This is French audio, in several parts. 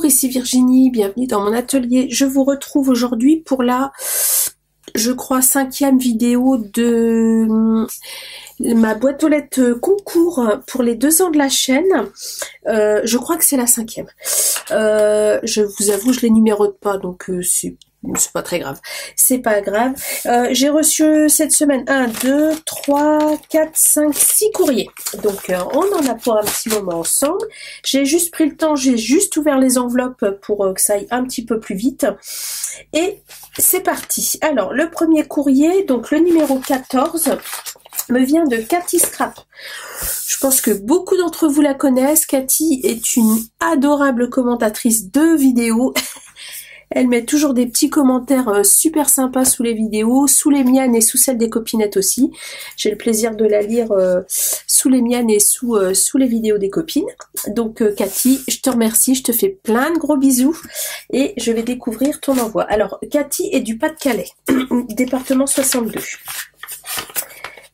Bonjour, ici Virginie, bienvenue dans mon atelier. Je vous retrouve aujourd'hui pour la, je crois, 5e vidéo de ma boîte aux lettres concours pour les 2 ans de la chaîne. Je crois que c'est la 5e. Je vous avoue, je les numérote pas, donc c'est pas très grave. C'est pas grave. J'ai reçu cette semaine 1, 2, 3, 4, 5, 6 courriers. Donc on en a pour un petit moment ensemble. J'ai juste pris le temps, j'ai juste ouvert les enveloppes pour que ça aille un petit peu plus vite. Et c'est parti. Alors le premier courrier, donc le numéro 14, me vient de Cathy Scrap. Je pense que beaucoup d'entre vous la connaissent. Cathy est une adorable commentatrice de vidéos. Elle met toujours des petits commentaires super sympas sous les vidéos, sous les miennes et sous celles des copinettes aussi. J'ai le plaisir de la lire sous les miennes et sous les vidéos des copines. Donc Cathy, je te remercie, je te fais plein de gros bisous et je vais découvrir ton envoi. Alors Cathy est du Pas-de-Calais, département 62.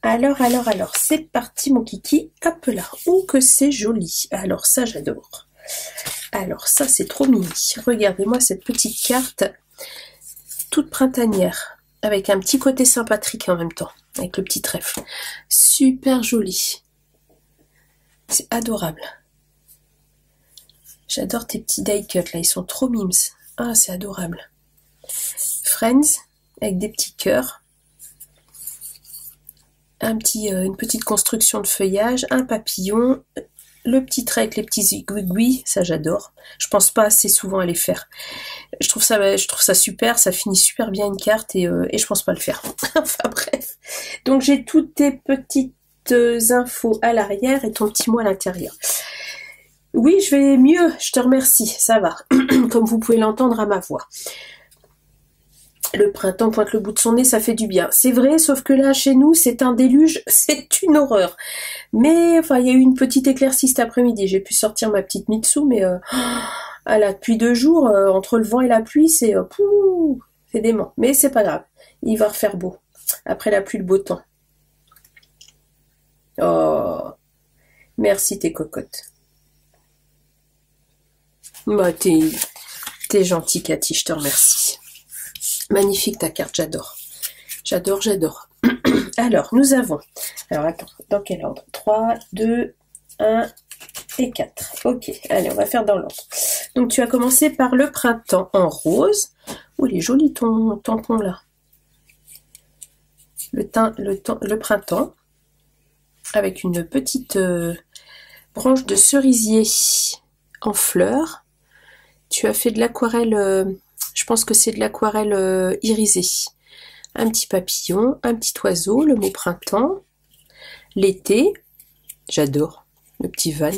Alors, c'est parti mon kiki, hop là, oh que c'est joli. Alors ça j'adore. Alors ça c'est trop mini. Regardez-moi cette petite carte toute printanière avec un petit côté Saint-Patrick en même temps, avec le petit trèfle. Super joli. C'est adorable. J'adore tes petits die cut là, ils sont trop mimes. Ah c'est adorable. Friends avec des petits cœurs. Une petite construction de feuillage, un papillon, le petit trait avec les petits aiguilles, ça j'adore. Je pense pas assez souvent à les faire. Je trouve ça super, ça finit super bien une carte et je pense pas le faire. Enfin bref. Donc j'ai toutes tes petites infos à l'arrière et ton petit mot à l'intérieur. Oui, je vais mieux, je te remercie, ça va. Comme vous pouvez l'entendre à ma voix. Le printemps pointe le bout de son nez, ça fait du bien. C'est vrai, sauf que là, chez nous, c'est un déluge, c'est une horreur. Mais, enfin, il y a eu une petite éclaircie cet après-midi. J'ai pu sortir ma petite Mitsu, mais là, depuis 2 jours, entre le vent et la pluie, c'est dément. Mais c'est pas grave, il va refaire beau. Après la pluie, le beau temps. Oh, merci tes cocottes. Bah, t'es gentille, Cathy, je te remercie. Magnifique ta carte, j'adore. J'adore. Alors, nous avons... Alors, attends, dans quel ordre? 3, 2, 1 et 4. Ok, allez, on va faire dans l'ordre. Donc, tu as commencé par le printemps en rose. Oh, il est joli ton tampon, là. Le printemps, avec une petite branche de cerisier en fleurs. Tu as fait de l'aquarelle... je pense que c'est de l'aquarelle irisée. Un petit papillon, un petit oiseau, le mot printemps, l'été, j'adore, le petit van.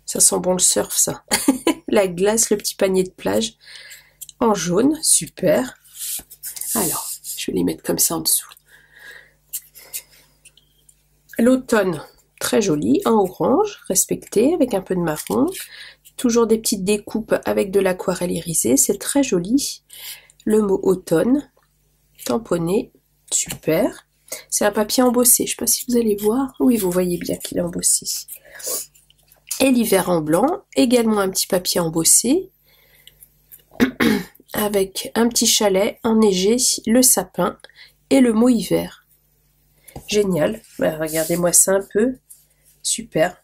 Ça sent bon le surf, ça. La glace, le petit panier de plage, en jaune, super. Alors, je vais les mettre comme ça en dessous. L'automne, très joli, en orange, respecté, avec un peu de marron. Toujours des petites découpes avec de l'aquarelle irisée, c'est très joli. Le mot automne, tamponné, super. C'est un papier embossé, je ne sais pas si vous allez voir. Oui, vous voyez bien qu'il est embossé. Et l'hiver en blanc, également un petit papier embossé, avec un petit chalet enneigé, le sapin et le mot hiver. Génial, bah, regardez-moi ça un peu, super.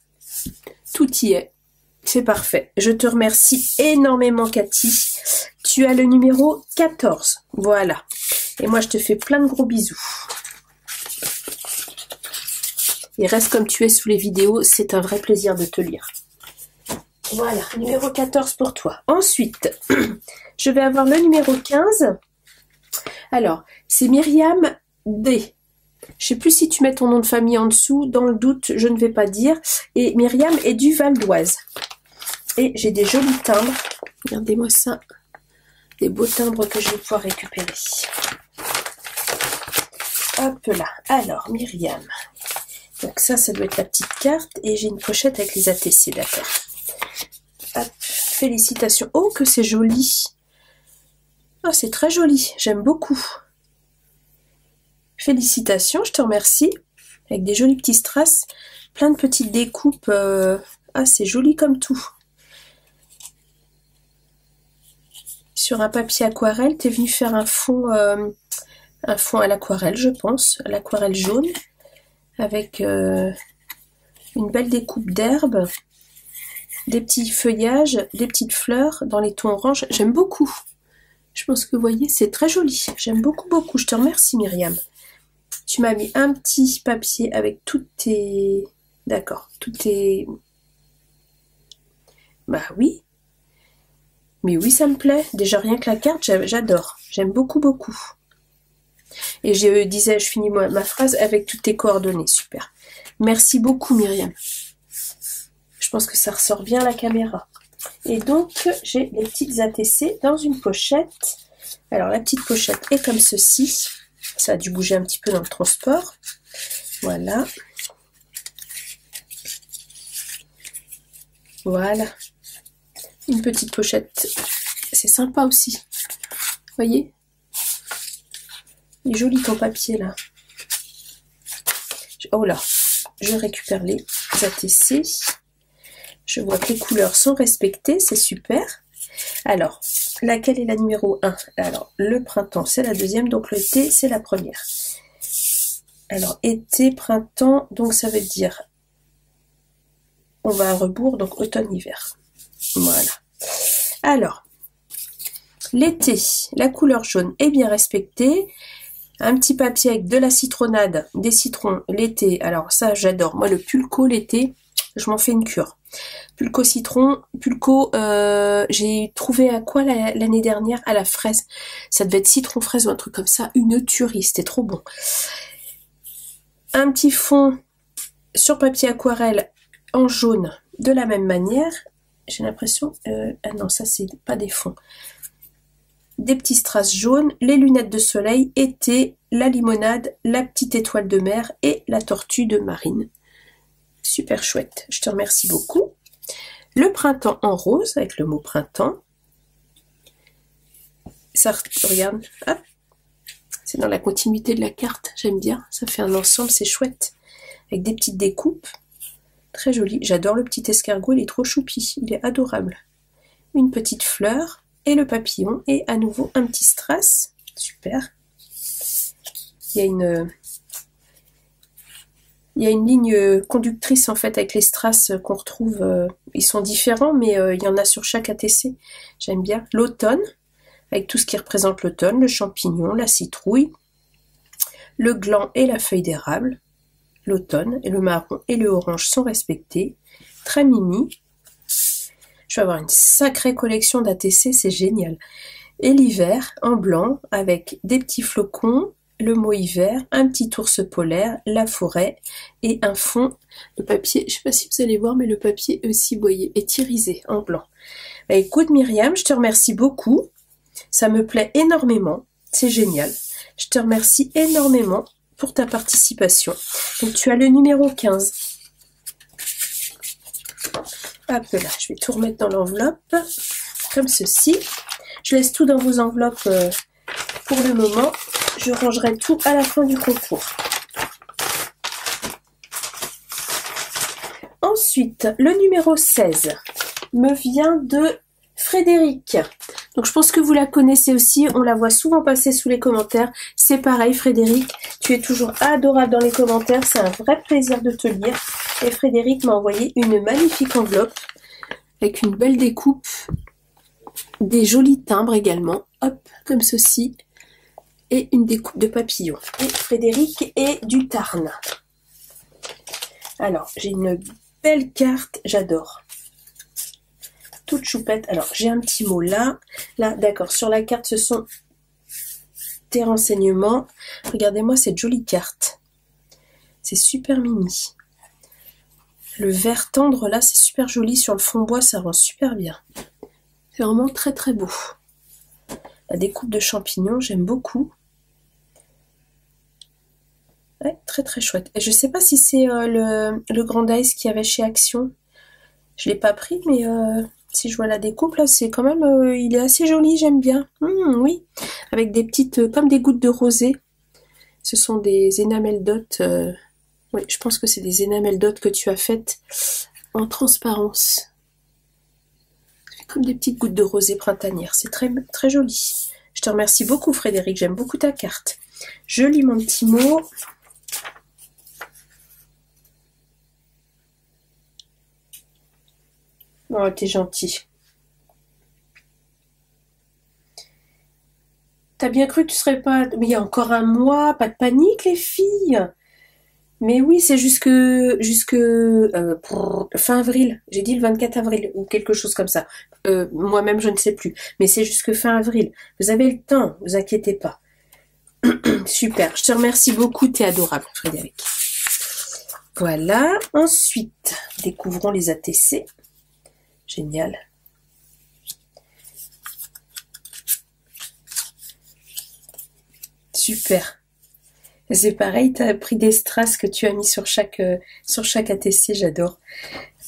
Tout y est. C'est parfait. Je te remercie énormément, Cathy. Tu as le numéro 14. Voilà. Et moi, je te fais plein de gros bisous. Et reste comme tu es sous les vidéos. C'est un vrai plaisir de te lire. Voilà. Numéro 14 pour toi. Ensuite, je vais avoir le numéro 15. Alors, c'est Myriam D. Je sais plus si tu mets ton nom de famille en dessous. Dans le doute, je ne vais pas dire. Et Myriam est du Val d'Oise. Et j'ai des jolis timbres. Regardez-moi ça. Des beaux timbres que je vais pouvoir récupérer. Hop là. Alors, Myriam. Donc ça doit être la petite carte. Et j'ai une pochette avec les ATC, d'accord. Hop. Félicitations. Oh, que c'est joli. Oh, c'est très joli. J'aime beaucoup. Félicitations, je te remercie. Avec des jolis petits strass. Plein de petites découpes. Ah, c'est joli comme tout. sur un papier aquarelle. Tu es venu faire un fond à l'aquarelle, je pense, à l'aquarelle jaune, avec une belle découpe d'herbes, des petits feuillages, des petites fleurs dans les tons orange. J'aime beaucoup. Je pense que vous voyez, c'est très joli. J'aime beaucoup, beaucoup. Je te remercie, Myriam. Tu m'as mis un petit papier avec toutes tes... D'accord, toutes tes... Bah oui. Mais oui, ça me plaît. Déjà, rien que la carte, j'adore. J'aime beaucoup, beaucoup. Et je disais, je finis ma phrase avec toutes tes coordonnées. Super. Merci beaucoup, Myriam. Je pense que ça ressort bien à la caméra. Et donc, j'ai les petites ATC dans une pochette. Alors, la petite pochette est comme ceci. Ça a dû bouger un petit peu dans le transport. Voilà. Voilà. Une petite pochette. C'est sympa aussi. Vous voyez? Il est joli ton papier, là. Oh là. Je récupère les ATC. Je vois que les couleurs sont respectées. C'est super. Alors, laquelle est la numéro 1? Alors, le printemps, c'est la deuxième, donc l'été, c'est la première. Alors, été, printemps, donc ça veut dire, on va à rebours, donc automne-hiver. Voilà. Alors, l'été, la couleur jaune est bien respectée. Un petit papier avec de la citronnade, des citrons, l'été. Alors ça, j'adore. Moi, le pulco, l'été, je m'en fais une cure. Pulco citron, pulco, j'ai trouvé à quoi l'année dernière? À la fraise. Ça devait être citron fraise ou un truc comme ça. Une tuerie, c'était trop bon. Un petit fond sur papier aquarelle en jaune de la même manière. J'ai l'impression... ah non, ça c'est pas des fonds. Des petits strass jaunes, les lunettes de soleil, été, la limonade, la petite étoile de mer et la tortue de marine. Super chouette, je te remercie beaucoup. Le printemps en rose, avec le mot printemps. Ça, regarde, hop, c'est dans la continuité de la carte, j'aime bien. Ça fait un ensemble, c'est chouette. Avec des petites découpes, très joli. J'adore le petit escargot, il est trop choupi, il est adorable. Une petite fleur. Et le papillon, et à nouveau un petit strass, super. Il y a une ligne conductrice en fait avec les strass qu'on retrouve, ils sont différents, mais il y en a sur chaque ATC, j'aime bien. L'automne, avec tout ce qui représente l'automne, le champignon, la citrouille, le gland et la feuille d'érable. L'automne, et le marron et le orange sont respectés, très mimi. Je vais avoir une sacrée collection d'ATC, c'est génial. Et l'hiver, en blanc, avec des petits flocons, le mot hiver, un petit ours polaire, la forêt, et un fond de papier. Je ne sais pas si vous allez voir, mais le papier aussi, vous voyez, est irisé en blanc. Bah, écoute Myriam, je te remercie beaucoup. Ça me plaît énormément. C'est génial. Je te remercie énormément pour ta participation. Donc tu as le numéro 15. Hop là, je vais tout remettre dans l'enveloppe, comme ceci. Je laisse tout dans vos enveloppes pour le moment. Je rangerai tout à la fin du concours. Ensuite, le numéro 16 me vient de Frédéric. Donc je pense que vous la connaissez aussi, on la voit souvent passer sous les commentaires. C'est pareil Frédéric, tu es toujours adorable dans les commentaires, c'est un vrai plaisir de te lire. Et Frédéric m'a envoyé une magnifique enveloppe avec une belle découpe, des jolis timbres également, hop, comme ceci, et une découpe de papillons. Et Frédéric est du Tarn. Alors, j'ai une belle carte, j'adore. Toute choupette. Alors, j'ai un petit mot là. Là, d'accord, sur la carte, ce sont tes renseignements. Regardez-moi cette jolie carte. C'est super mimi. Le vert tendre, là, c'est super joli. Sur le fond bois, ça rend super bien. C'est vraiment très, très beau. La découpe de champignons, j'aime beaucoup. Ouais, très, très chouette. Et je sais pas si c'est le Grand Ice qu'il y avait chez Action. Je l'ai pas pris, mais si je vois la découpe, là, c'est quand même... il est assez joli, j'aime bien. Oui, avec des petites... comme des gouttes de rosée. Ce sont des enamel dots... oui, je pense que c'est des enamel dots que tu as faites en transparence. Comme des petites gouttes de rosée printanière. C'est très, très joli. Je te remercie beaucoup Frédéric, j'aime beaucoup ta carte. Je lis mon petit mot. Oh, t'es gentil. T'as bien cru que tu serais pas... Mais il y a encore un mois, pas de panique les filles. Mais oui, c'est jusque fin avril. J'ai dit le 24 avril ou quelque chose comme ça. Moi-même, je ne sais plus. Mais c'est jusque fin avril. Vous avez le temps, vous inquiétez pas. Super, je te remercie beaucoup, t'es adorable, Frédéric. Voilà, ensuite, découvrons les ATC. Génial. Super. C'est pareil, tu as pris des strass que tu as mis sur chaque ATC, j'adore.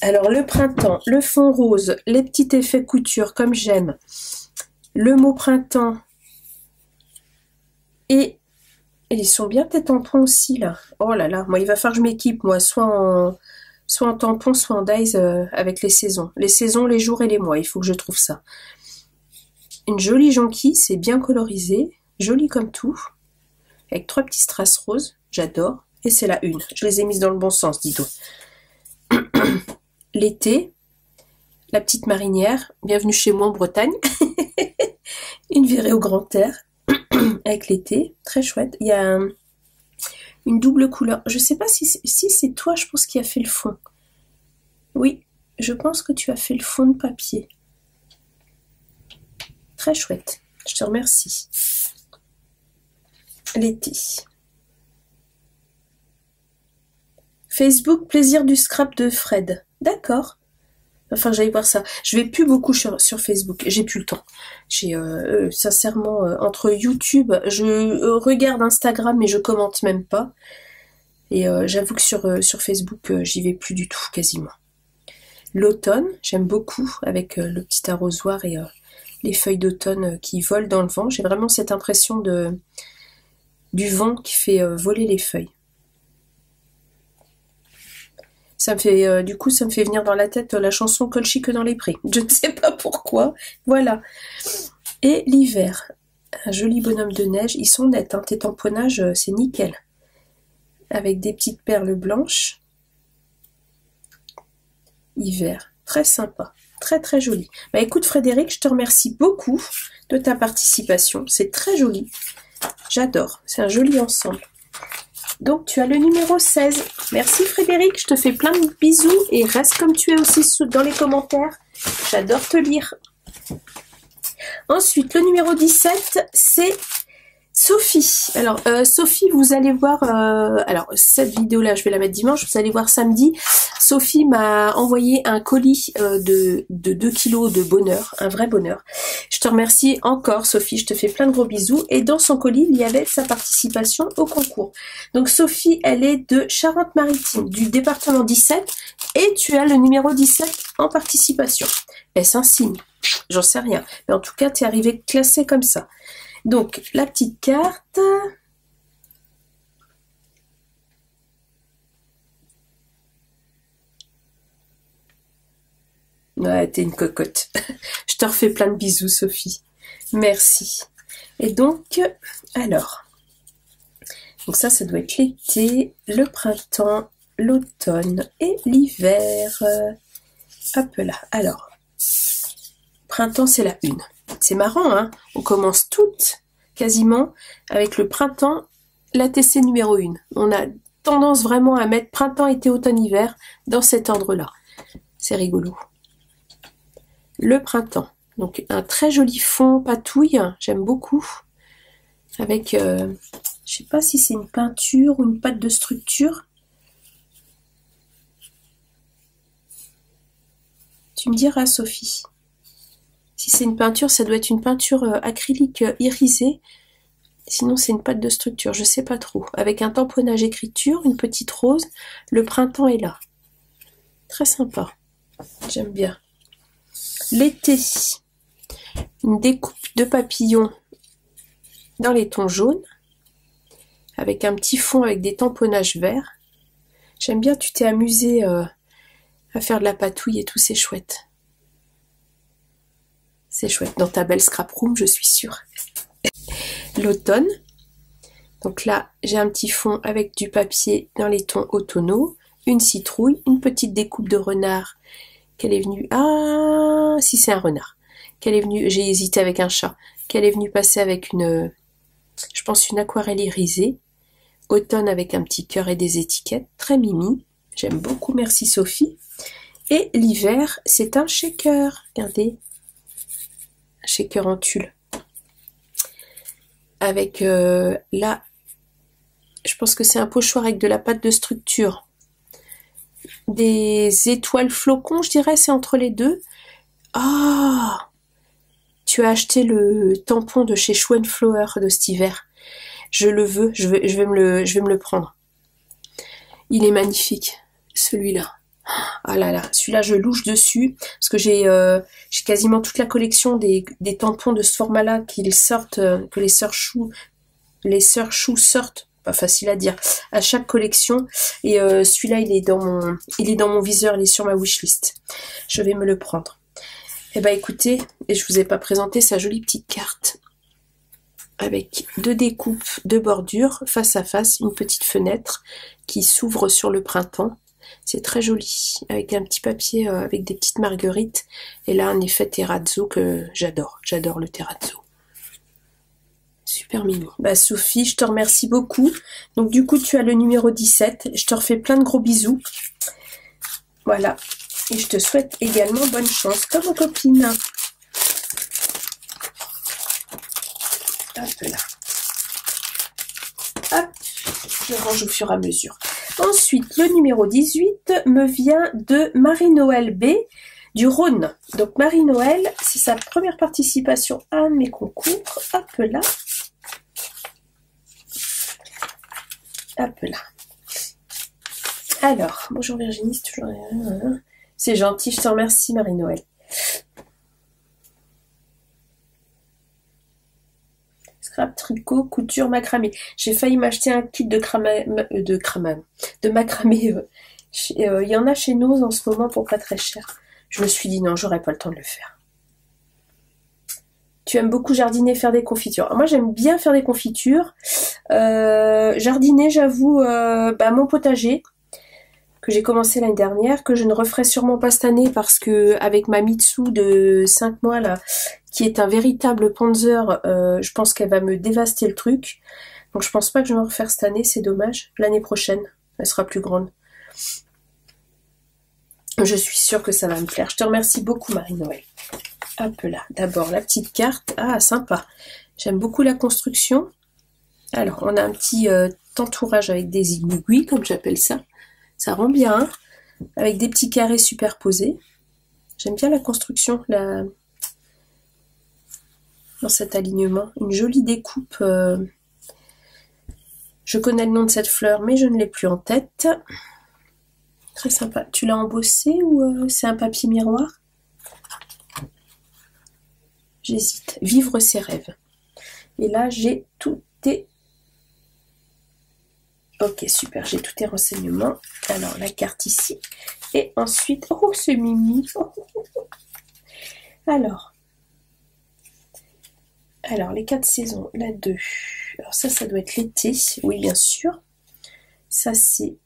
Alors, le printemps, le fond rose, les petits effets couture, comme j'aime. Le mot printemps. Et ils sont bien tes tampons aussi, là. Oh là là, moi, il va falloir que je m'équipe, moi, soit en tampon, soit en dies avec les saisons. Les saisons, les jours et les mois, il faut que je trouve ça. Une jolie jonquille, c'est bien colorisé, joli comme tout. Avec 3 petits strass roses, j'adore. Et c'est la une. Je les ai mises dans le bon sens, dis donc. L'été, la petite marinière, bienvenue chez moi en Bretagne. Une virée au grand air, avec l'été, très chouette. Il y a une double couleur. Je sais pas si c'est toi, je pense, qui a fait le fond. Oui, je pense que tu as fait le fond de papier. Très chouette. Je te remercie. L'été. Facebook, plaisir du scrap de Fred. D'accord. Enfin, j'allais voir ça. Je vais plus beaucoup sur Facebook. J'ai plus le temps. J'ai sincèrement, entre YouTube, je regarde Instagram mais je commente même pas. Et j'avoue que sur Facebook, j'y vais plus du tout, quasiment. L'automne, j'aime beaucoup, avec le petit arrosoir et les feuilles d'automne qui volent dans le vent. J'ai vraiment cette impression du vent qui fait voler les feuilles. Ça me fait, du coup, ça me fait venir dans la tête la chanson Colchique dans les prés. Je ne sais pas pourquoi. Voilà. Et l'hiver. Un joli bonhomme de neige. Ils sont nets, hein. Tes tamponnages, c'est nickel. Avec des petites perles blanches. Hiver. Très sympa. Très très joli. Bah écoute Frédéric, je te remercie beaucoup de ta participation. C'est très joli. J'adore. C'est un joli ensemble. Donc tu as le numéro 16. Merci Frédéric, je te fais plein de bisous et reste comme tu es aussi dans les commentaires. J'adore te lire. Ensuite, le numéro 17, c'est Sophie. Alors, Sophie, vous allez voir... alors, cette vidéo-là, je vais la mettre dimanche. Vous allez voir samedi. Sophie m'a envoyé un colis de 2 kilos de bonheur. Un vrai bonheur. Je te remercie encore, Sophie. Je te fais plein de gros bisous. Et dans son colis, il y avait sa participation au concours. Donc, Sophie, elle est de Charente-Maritime, du département 17. Et tu as le numéro 17 en participation. Est-ce un signe? J'en sais rien. Mais en tout cas, tu es arrivé classé comme ça. Donc, la petite carte. Ouais, t'es une cocotte. Je te refais plein de bisous, Sophie. Merci. Et donc, alors. Donc ça doit être l'été, le printemps, l'automne et l'hiver. Hop là. Alors, printemps, c'est la une. C'est marrant, hein? On commence toutes, quasiment, avec le printemps, l'ATC numéro 1. On a tendance vraiment à mettre printemps, été, automne, hiver dans cet ordre-là. C'est rigolo. Le printemps. Donc, un très joli fond patouille. J'aime beaucoup. Avec, je sais pas si c'est une peinture ou une pâte de structure. Tu me diras, Sophie. Si c'est une peinture, ça doit être une peinture acrylique irisée. Sinon, c'est une pâte de structure. Je sais pas trop. Avec un tamponnage écriture, une petite rose. Le printemps est là. Très sympa. J'aime bien. L'été. Une découpe de papillons dans les tons jaunes. Avec un petit fond avec des tamponnages verts. J'aime bien, tu t'es amusé à faire de la patouille et tout, c'est chouette. C'est chouette. Dans ta belle scrap room, je suis sûre. L'automne. Donc là, j'ai un petit fond avec du papier dans les tons automnaux, une citrouille, une petite découpe de renard qu'elle est venue... Ah, si c'est un renard. Qu'elle est venue... J'ai hésité avec un chat. Qu'elle est venue passer avec une... Je pense une aquarelle irisée. Automne avec un petit cœur et des étiquettes. Très mimi. J'aime beaucoup. Merci Sophie. Et l'hiver, c'est un shaker. Regardez. Un shaker en tulle. Avec là... Je pense que c'est un pochoir avec de la pâte de structure. Des étoiles flocons, je dirais, c'est entre les deux. Ah, tu as acheté le tampon de chez Schwenflower de cet hiver. Je le veux, je vais me le prendre. Il est magnifique, celui-là. Ah là là, celui-là je louche dessus parce que j'ai quasiment toute la collection des tampons de ce format-là qu'ils sortent, que les sœurs Chou sortent. Pas facile à dire, à chaque collection, et celui-là il est dans mon viseur, il est sur ma wishlist. Je vais me le prendre. Et bah écoutez, et je vous ai pas présenté sa jolie petite carte avec 2 découpes, 2 bordures face à face, une petite fenêtre qui s'ouvre sur le printemps. C'est très joli, avec un petit papier avec des petites marguerites, et là un effet terrazzo que j'adore le terrazzo. Super mimi. Bah Sophie, je te remercie beaucoup. Donc du coup, tu as le numéro 17. Je te refais plein de gros bisous. Voilà. Et je te souhaite également bonne chance comme aux copines. Hop là. Hop. Je range au fur et à mesure. Ensuite, le numéro 18 me vient de Marie-Noël B. du Rhône. Donc Marie-Noël, c'est sa première participation à mes concours. Hop là. Hop là. Alors, bonjour Virginie, c'est toujours... C'est gentil, je te remercie Marie-Noël. Scrap, tricot, couture, macramé. J'ai failli m'acheter un kit de macramé. Il y en a chez nous en ce moment pour pas très cher. Je me suis dit non, j'aurais pas le temps de le faire. Tu aimes beaucoup jardiner, faire des confitures. Alors moi, j'aime bien faire des confitures. Jardiner, j'avoue, mon potager, que j'ai commencé l'année dernière, que je ne referai sûrement pas cette année parce que avec ma Mitsu de 5 mois, là, qui est un véritable Panzer, je pense qu'elle va me dévaster le truc. Donc je pense pas que je vais en refaire cette année, c'est dommage. L'année prochaine, elle sera plus grande. Je suis sûre que ça va me plaire. Je te remercie beaucoup Marie-Noël. Hop là, d'abord la petite carte. Ah, sympa. J'aime beaucoup la construction. Alors, on a un petit entourage avec des igouigouis, comme j'appelle ça. Ça rend bien, hein, avec des petits carrés superposés. J'aime bien la construction dans cet alignement. Une jolie découpe. Je connais le nom de cette fleur, mais je ne l'ai plus en tête. Très sympa. Tu l'as embossé ou c'est un papier miroir? J'hésite. Vivre ses rêves. Et là, j'ai tout tes... Ok, super. J'ai tous tes renseignements. Alors, la carte ici. Et ensuite... Oh, c'est mimi. Alors, les 4 saisons. La 2. Alors ça doit être l'été. Oui, bien sûr. Ça, c'est...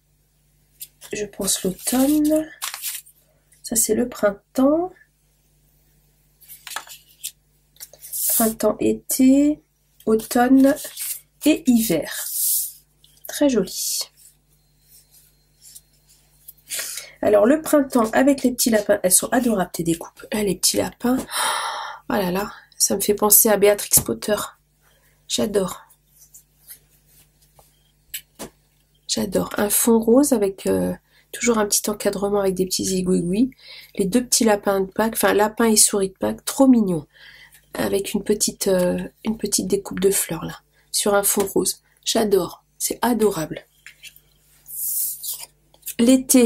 Je pense l'automne. Ça, c'est le printemps. Printemps, été, automne et hiver. Très joli. Alors le printemps avec les petits lapins, elles sont adorables tes découpes. Les petits lapins, oh là là, ça me fait penser à Béatrix Potter. J'adore. J'adore. Un fond rose avec toujours un petit encadrement avec des petits igouigouis. Les 2 petits lapins de Pâques, enfin lapin et souris de Pâques, trop mignons. Avec une petite découpe de fleurs là, sur un fond rose. J'adore, c'est adorable. L'été,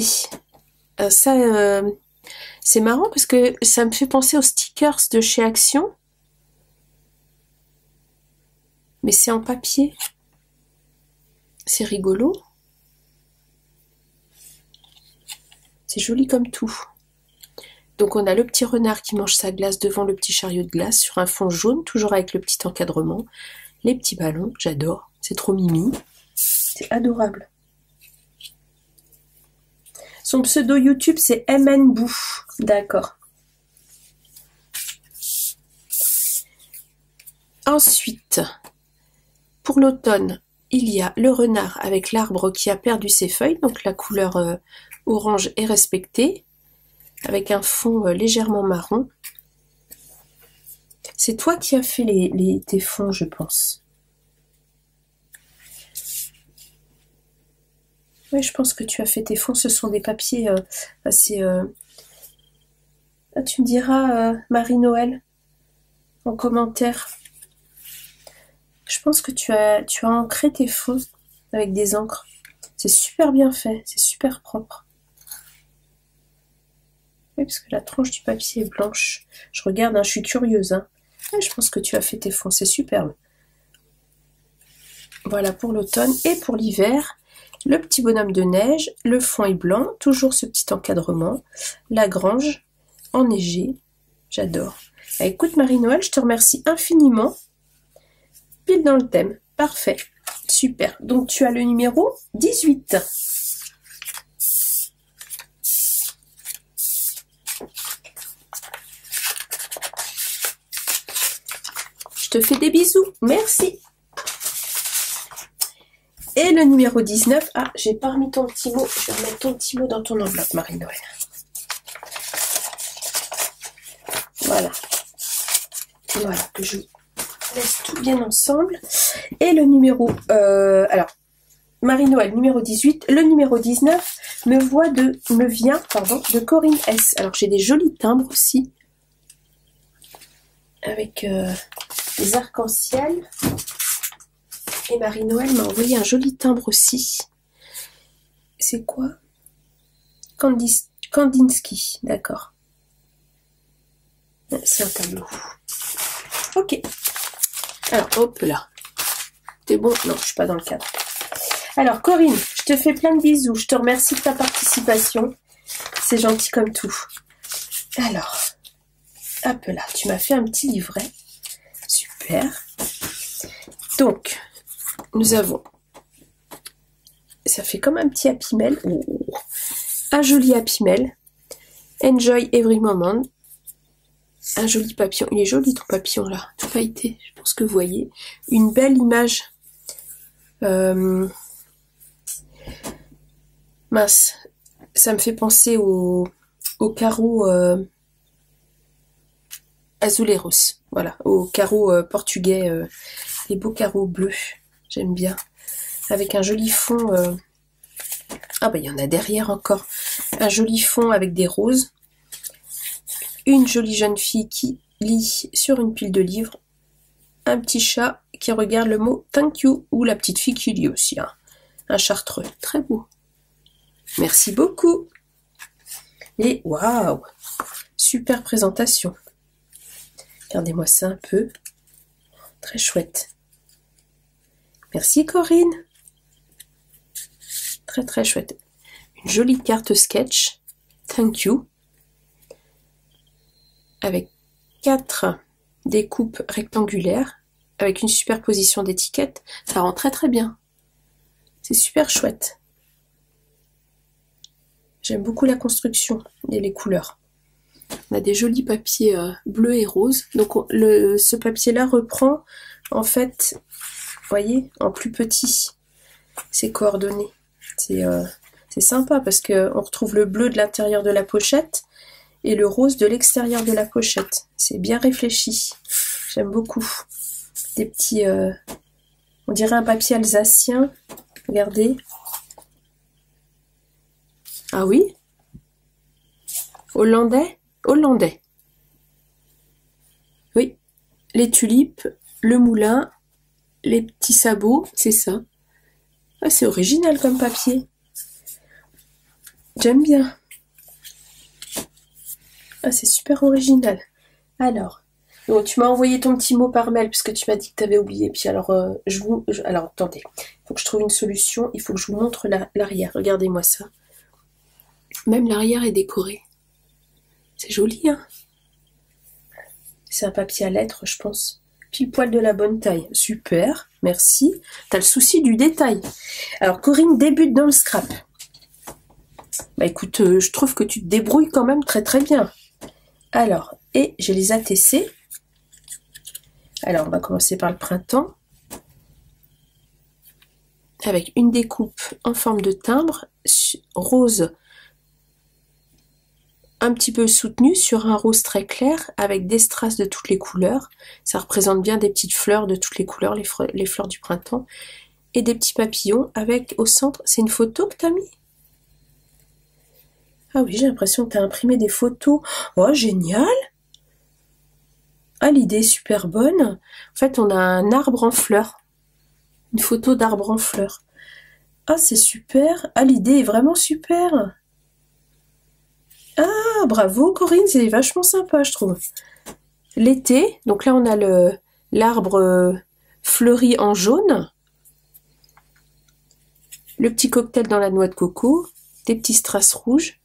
c'est marrant parce que ça me fait penser aux stickers de chez Action. Mais c'est en papier. C'est rigolo. C'est joli comme tout. Donc on a le petit renard qui mange sa glace devant le petit chariot de glace sur un fond jaune, toujours avec le petit encadrement. Les petits ballons, j'adore, c'est trop mimi. C'est adorable. Son pseudo YouTube, c'est MN Bou. D'accord. Ensuite, pour l'automne, il y a le renard avec l'arbre qui a perdu ses feuilles. Donc la couleur orange est respectée. Avec un fond légèrement marron. C'est toi qui as fait tes fonds, je pense. Oui, je pense que tu as fait tes fonds. Ce sont des papiers assez... Ah, tu me diras, Marie-Noël, en commentaire. Je pense que tu as ancré tes fonds avec des encres. C'est super bien fait, c'est super propre. Oui, parce que la tranche du papier est blanche. Je regarde, hein, je suis curieuse. Hein. Ouais, je pense que tu as fait tes fonds, c'est superbe. Voilà pour l'automne. Et pour l'hiver, le petit bonhomme de neige, le fond est blanc, toujours ce petit encadrement. La grange, enneigée, j'adore. Ah, écoute Marie-Noël, je te remercie infiniment. Pile dans le thème, parfait, super. Donc tu as le numéro 18. Je te fais des bisous, merci. Et le numéro 19, ah, j'ai pas remis ton petit mot, je vais remettre ton petit mot dans ton enveloppe, Marie-Noël. Voilà. Voilà, que je laisse tout bien ensemble. Et le numéro, alors, Marie-Noël, numéro 18, le numéro 19 me vient de Corinne S. Alors, j'ai des jolis timbres aussi, avec des arcs-en-ciel. Et Marie-Noël m'a envoyé un joli timbre aussi. C'est quoi? Kandinsky, d'accord. C'est un tableau. Ok. Alors, hop là. T'es bon? Non, je suis pas dans le cadre. Alors, Corinne, je te fais plein de bisous. Je te remercie de ta participation. C'est gentil comme tout. Alors, hop là, tu m'as fait un petit livret. Super. Donc, nous avons, ça fait comme un petit Happy Mail, un joli Happy Mail, Enjoy Every Moment, un joli papillon, il est joli ton papillon là, tout pailleté, je pense que vous voyez, une belle image, mince, ça me fait penser au carreau azuleros, voilà, au carreau portugais, les beaux carreaux bleus. J'aime bien. Avec un joli fond. Ah bah il y en a derrière encore. Un joli fond avec des roses. Une jolie jeune fille qui lit sur une pile de livres. Un petit chat qui regarde le mot thank you. Ou la petite fille qui lit aussi. Hein. Un chartreux. Très beau. Merci beaucoup. Et waouh. Super présentation. Regardez-moi ça un peu. Très chouette. Merci Corinne. Très très chouette. Une jolie carte sketch. Thank you. Avec 4 découpes rectangulaires. Avec une superposition d'étiquettes. Ça rend très très bien. C'est super chouette. J'aime beaucoup la construction et les couleurs. On a des jolis papiers bleus et roses. Donc ce papier-là reprend en fait... voyez, en plus petit, ces coordonnées. C'est sympa parce que on retrouve le bleu de l'intérieur de la pochette et le rose de l'extérieur de la pochette. C'est bien réfléchi. J'aime beaucoup. Des petits, on dirait un papier alsacien. Regardez. Ah oui? Hollandais? Hollandais. Oui. Les tulipes, le moulin, les petits sabots, c'est ça. Ah, c'est original comme papier. J'aime bien. Ah, c'est super original. Alors, bon, tu m'as envoyé ton petit mot par mail parce que tu m'as dit que tu avais oublié. Puis alors, alors attendez, il faut que je trouve une solution. Il faut que je vous montre l'arrière. Regardez-moi ça. Même l'arrière est décoré. C'est joli, hein? C'est un papier à lettres, je pense. Pile poil de la bonne taille. Super, merci. T'as le souci du détail. Alors, Corinne débute dans le scrap. Bah écoute, je trouve que tu te débrouilles quand même très très bien. Alors, et j'ai les ATC. Alors, on va commencer par le printemps. Avec une découpe en forme de timbre, rose un petit peu soutenu sur un rose très clair avec des strass de toutes les couleurs. Ça représente bien des petites fleurs de toutes les couleurs, les fleurs du printemps. Et des petits papillons avec au centre, c'est une photo que tu as mis? Ah oui, j'ai l'impression que tu as imprimé des photos. Oh, génial! Ah, l'idée est super bonne. En fait, on a un arbre en fleurs. Une photo d'arbre en fleurs. Ah, c'est super. Ah, l'idée est vraiment super. Ah, bravo Corinne, c'est vachement sympa, je trouve. L'été, donc là on a l'arbre fleuri en jaune. Le petit cocktail dans la noix de coco. Des petits strass rouges.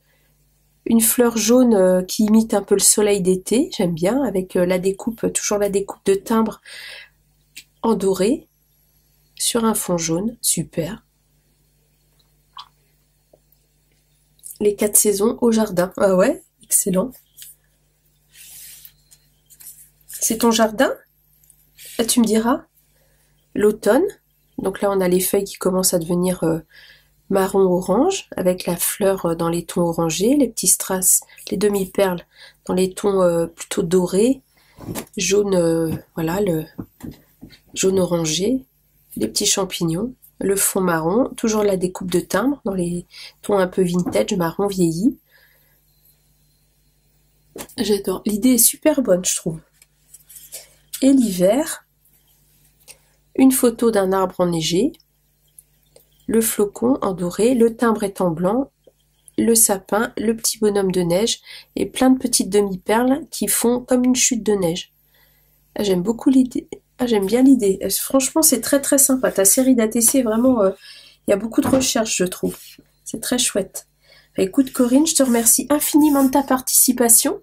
Une fleur jaune qui imite un peu le soleil d'été, j'aime bien, avec la découpe, toujours la découpe de timbre en doré. Sur un fond jaune, super. Les 4 saisons au jardin. Ah ouais, excellent. C'est ton jardin? Ah, tu me diras. L'automne. Donc là, on a les feuilles qui commencent à devenir marron-orange, avec la fleur dans les tons orangés, les petits strass, les demi-perles dans les tons plutôt dorés, jaune, voilà, le jaune orangé, les petits champignons. Le fond marron, toujours la découpe de timbre dans les tons un peu vintage, marron vieilli. J'adore. L'idée est super bonne, je trouve. Et l'hiver, une photo d'un arbre enneigé, le flocon en doré, le timbre est en blanc, le sapin, le petit bonhomme de neige et plein de petites demi-perles qui font comme une chute de neige. Ah, j'aime beaucoup l'idée. Ah, j'aime bien l'idée. Franchement, c'est très très sympa. Ta série d'ATC, vraiment, il y a beaucoup de recherche, je trouve. C'est très chouette. Bah, écoute, Corinne, je te remercie infiniment de ta participation.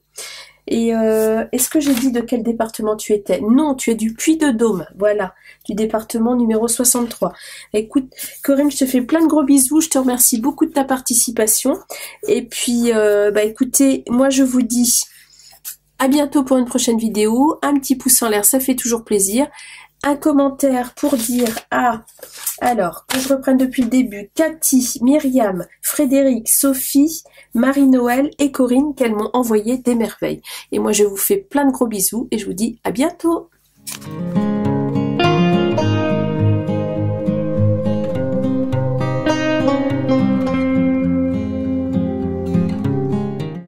Et est-ce que j'ai dit de quel département tu étais? Non, tu es du Puy-de-Dôme, voilà, du département numéro 63. Écoute, Corinne, je te fais plein de gros bisous. Je te remercie beaucoup de ta participation. Et puis, bah écoutez, moi je vous dis à bientôt pour une prochaine vidéo. Un petit pouce en l'air, ça fait toujours plaisir. Un commentaire pour dire alors, que je reprenne depuis le début, Cathy, Myriam, Frédéric, Sophie, Marie-Noël et Corinne qu'elles m'ont envoyé des merveilles. Et moi, je vous fais plein de gros bisous et je vous dis à bientôt.